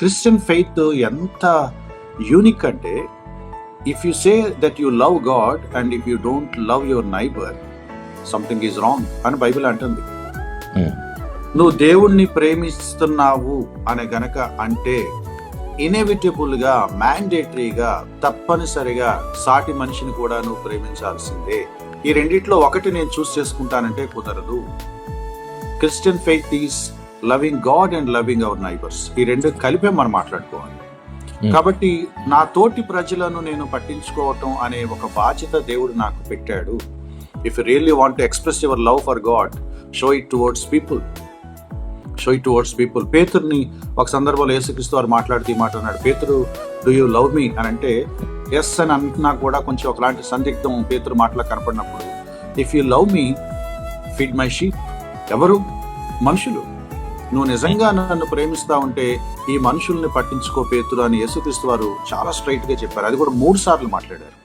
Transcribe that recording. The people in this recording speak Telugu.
క్రిస్టియన్ ఫెయిత్ ఎంత యూనిక్ అంటే, if you say that you love God and if you don't love your neighbour, something is wrong అని బైబిల్ అంటుంది. నువ్వు దేవుణ్ణి ప్రేమిస్తున్నావు అని గనక అంటే ఇన్ఎవిటబుల్ గా, మ్యాండేటరీగా, తప్పనిసరిగా సాటి మనిషిని కూడా నువ్వు ప్రేమించాల్సిందే. ఈ రెండిట్లో ఒకటి నేను చూస్ చేసుకుంటానంటే కుదరదు. Christian faith is loving God and loving our neighbours. ఈ రెండు కలిపే మనం మాట్లాడుకోవాలి. కాబట్టి నా తోటి ప్రజలను నేను పట్టించుకోవటం అనే ఒక బాధ్యత దేవుడు నాకు పెట్టాడు. If you really want to express your love for God, show it towards people. పేతురుని ఒక సందర్భంలో యేసుక్రీస్తు వారు మాట్లాడుతూ ఈ మాట అన్నాడు, పేతురు డూ యూ లవ్ మీ అని అంటే ఎస్ అని అంటున్నా కూడా కొంచెం ఒకలాంటి సందిగ్ధం పేతురు మాటలో కనపడినప్పుడు, if you love me feed my sheep. ఎవరు? మనుషులు. నువ్వు నిజంగా నన్ను ప్రేమిస్తా ఉంటే ఈ మనుషుల్ని పట్టించుకో పేతురు అని యేసుక్రీస్తు వారు చాలా స్ట్రైట్ గా చెప్పారు. అది కూడా 3 సార్లు మాట్లాడారు.